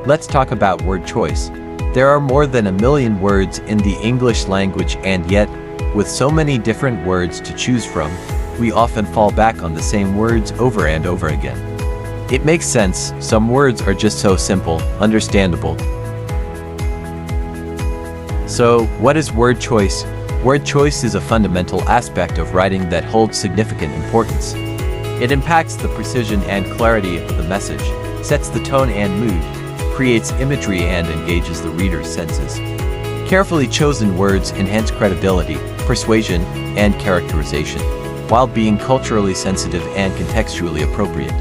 Let's talk about word choice. There are more than 1 million words in the English language, and yet, with so many different words to choose from, we often fall back on the same words over and over again. It makes sense, some words are just so simple, understandable. So, what is word choice? Word choice is a fundamental aspect of writing that holds significant importance. It impacts the precision and clarity of the message, sets the tone and mood, creates imagery and engages the reader's senses. Carefully chosen words enhance credibility, persuasion, and characterization, while being culturally sensitive and contextually appropriate.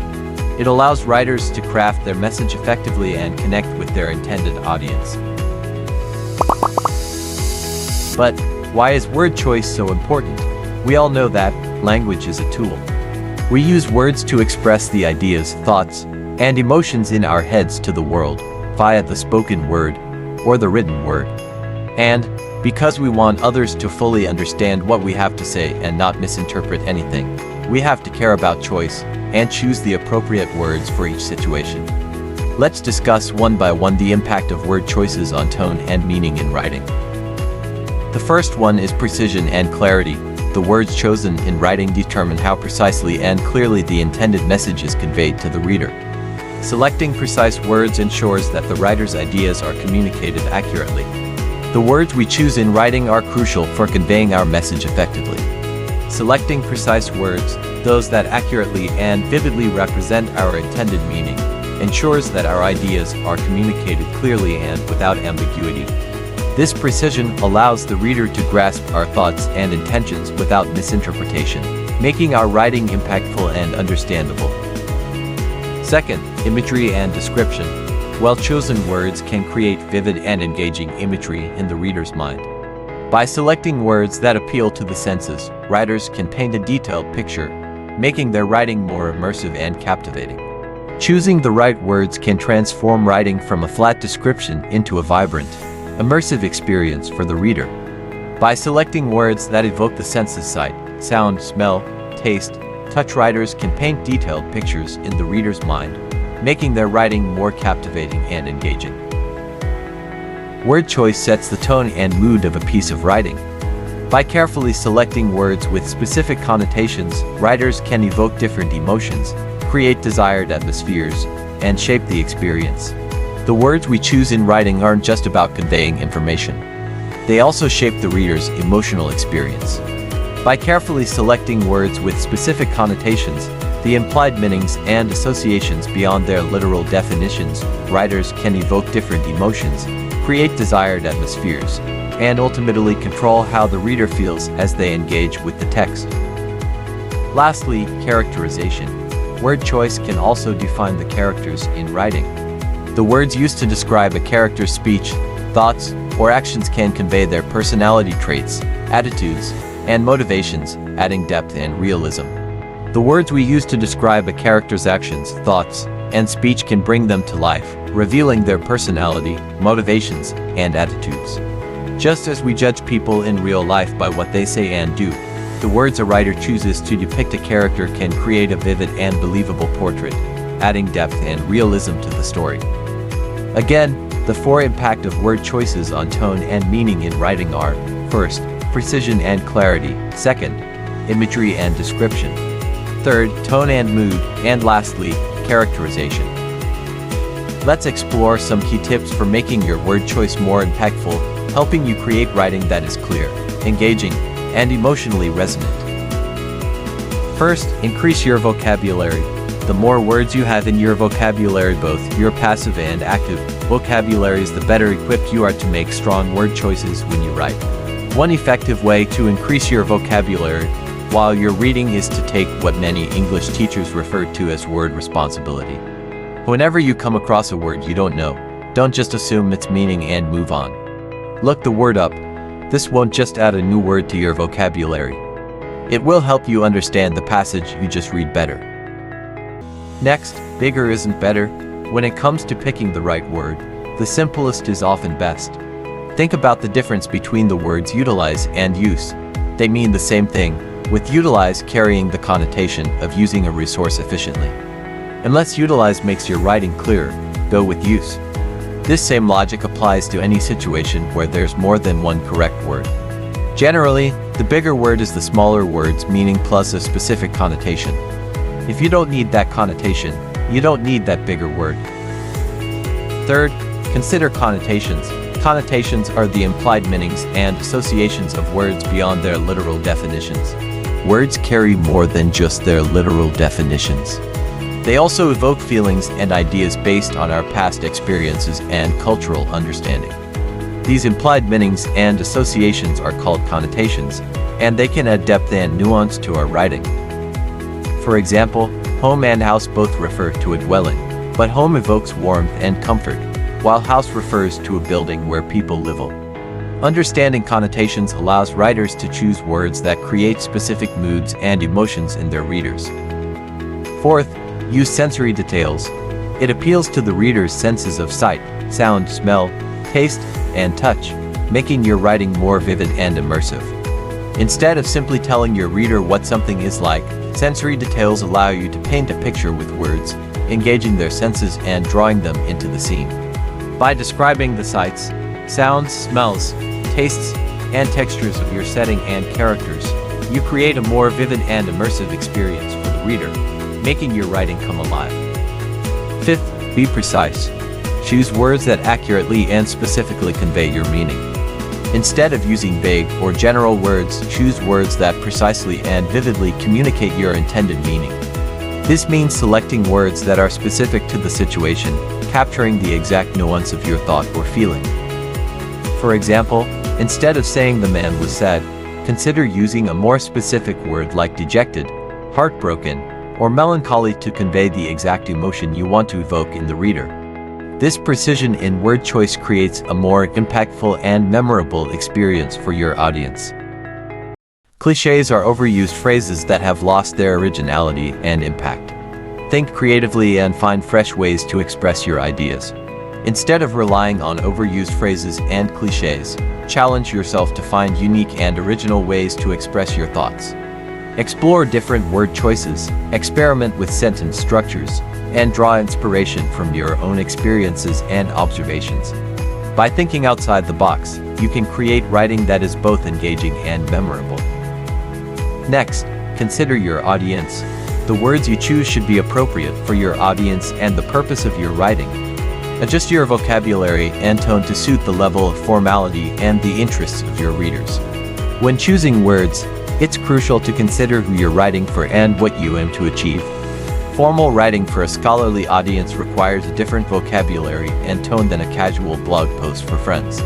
It allows writers to craft their message effectively and connect with their intended audience. But why is word choice so important? We all know that language is a tool. We use words to express the ideas, thoughts, and emotions in our heads to the world, via the spoken word or the written word. And because we want others to fully understand what we have to say and not misinterpret anything, we have to care about choice and choose the appropriate words for each situation. Let's discuss one by one the impact of word choices on tone and meaning in writing. The first one is precision and clarity. The words chosen in writing determine how precisely and clearly the intended message is conveyed to the reader. Selecting precise words ensures that the writer's ideas are communicated accurately. The words we choose in writing are crucial for conveying our message effectively. Selecting precise words, those that accurately and vividly represent our intended meaning, ensures that our ideas are communicated clearly and without ambiguity. This precision allows the reader to grasp our thoughts and intentions without misinterpretation, making our writing impactful and understandable. Second, imagery and description. Well-chosen words can create vivid and engaging imagery in the reader's mind. By selecting words that appeal to the senses, writers can paint a detailed picture, making their writing more immersive and captivating. Choosing the right words can transform writing from a flat description into a vibrant, immersive experience for the reader. By selecting words that evoke the senses sight, sound, smell, taste, touch, writers can paint detailed pictures in the reader's mind, making their writing more captivating and engaging. Word choice sets the tone and mood of a piece of writing. By carefully selecting words with specific connotations, writers can evoke different emotions, create desired atmospheres, and shape the experience. The words we choose in writing aren't just about conveying information. They also shape the reader's emotional experience. By carefully selecting words with specific connotations, the implied meanings and associations beyond their literal definitions, writers can evoke different emotions, create desired atmospheres, and ultimately control how the reader feels as they engage with the text. Lastly, characterization. Word choice can also define the characters in writing. The words used to describe a character's speech, thoughts, or actions can convey their personality traits, attitudes, and motivations, adding depth and realism. The words we use to describe a character's actions, thoughts, and speech can bring them to life, revealing their personality, motivations, and attitudes. Just as we judge people in real life by what they say and do, the words a writer chooses to depict a character can create a vivid and believable portrait, adding depth and realism to the story. Again, the four impact of word choices on tone and meaning in writing are: first, precision and clarity; second, imagery and description; third, tone and mood; and lastly, characterization. Let's explore some key tips for making your word choice more impactful, helping you create writing that is clear, engaging, and emotionally resonant. First, increase your vocabulary. The more words you have in your vocabulary, both your passive and active vocabularies, the better equipped you are to make strong word choices when you write. One effective way to increase your vocabulary while you're reading is to take what many English teachers refer to as word responsibility. Whenever you come across a word you don't know, don't just assume its meaning and move on. Look the word up. This won't just add a new word to your vocabulary. It will help you understand the passage you just read better. Next, bigger isn't better. When it comes to picking the right word, the simplest is often best. Think about the difference between the words utilize and use. They mean the same thing, with utilize carrying the connotation of using a resource efficiently. Unless utilize makes your writing clearer, go with use. This same logic applies to any situation where there's more than one correct word. Generally, the bigger word is the smaller word's meaning plus a specific connotation. If you don't need that connotation, you don't need that bigger word. Third, consider connotations. Connotations are the implied meanings and associations of words beyond their literal definitions. Words carry more than just their literal definitions. They also evoke feelings and ideas based on our past experiences and cultural understanding. These implied meanings and associations are called connotations, and they can add depth and nuance to our writing. For example, home and house both refer to a dwelling, but home evokes warmth and comfort, while house refers to a building where people live. Understanding connotations allows writers to choose words that create specific moods and emotions in their readers. Fourth, use sensory details. It appeals to the reader's senses of sight, sound, smell, taste, and touch, making your writing more vivid and immersive. Instead of simply telling your reader what something is like, sensory details allow you to paint a picture with words, engaging their senses and drawing them into the scene. By describing the sights, sounds, smells, tastes, and textures of your setting and characters, you create a more vivid and immersive experience for the reader, making your writing come alive. Fifth, be precise. Choose words that accurately and specifically convey your meaning. Instead of using vague or general words, choose words that precisely and vividly communicate your intended meaning. This means selecting words that are specific to the situation, capturing the exact nuance of your thought or feeling. For example, instead of saying the man was sad, consider using a more specific word like dejected, heartbroken, or melancholy to convey the exact emotion you want to evoke in the reader. This precision in word choice creates a more impactful and memorable experience for your audience. Clichés are overused phrases that have lost their originality and impact. Think creatively and find fresh ways to express your ideas. Instead of relying on overused phrases and clichés, challenge yourself to find unique and original ways to express your thoughts. Explore different word choices, experiment with sentence structures, and draw inspiration from your own experiences and observations. By thinking outside the box, you can create writing that is both engaging and memorable. Next, consider your audience. The words you choose should be appropriate for your audience and the purpose of your writing. Adjust your vocabulary and tone to suit the level of formality and the interests of your readers. When choosing words, it's crucial to consider who you're writing for and what you aim to achieve. Formal writing for a scholarly audience requires a different vocabulary and tone than a casual blog post for friends.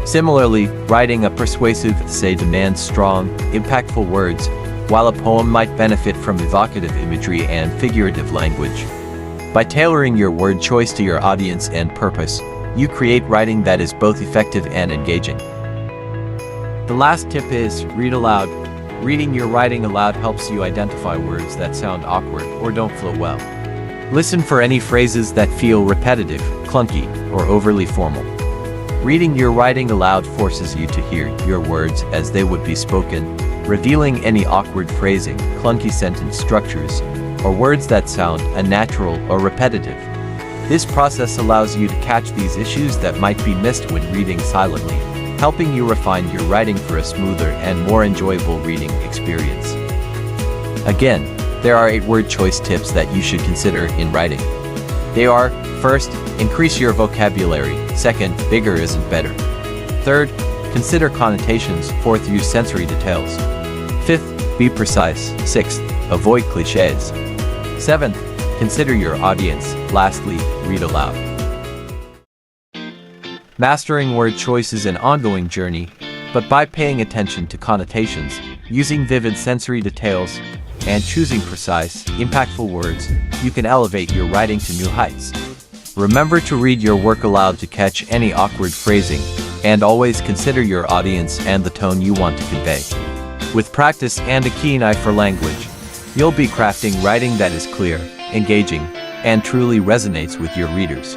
Similarly, writing a persuasive essay demands strong, impactful words, while a poem might benefit from evocative imagery and figurative language. By tailoring your word choice to your audience and purpose, you create writing that is both effective and engaging. The last tip is read aloud. Reading your writing aloud helps you identify words that sound awkward or don't flow well. Listen for any phrases that feel repetitive, clunky, or overly formal. Reading your writing aloud forces you to hear your words as they would be spoken, revealing any awkward phrasing, clunky sentence structures, or words that sound unnatural or repetitive. This process allows you to catch these issues that might be missed when reading silently, helping you refine your writing for a smoother and more enjoyable reading experience. Again, there are 8 word choice tips that you should consider in writing. They are: first, increase your vocabulary. Second, bigger isn't better. Third, consider connotations. Fourth, use sensory details. Fifth, be precise. Sixth, avoid clichés. Seventh, consider your audience. Lastly, read aloud. Mastering word choice is an ongoing journey, but by paying attention to connotations, using vivid sensory details, and choosing precise, impactful words, you can elevate your writing to new heights. Remember to read your work aloud to catch any awkward phrasing, and always consider your audience and the tone you want to convey. With practice and a keen eye for language, you'll be crafting writing that is clear, engaging, and truly resonates with your readers.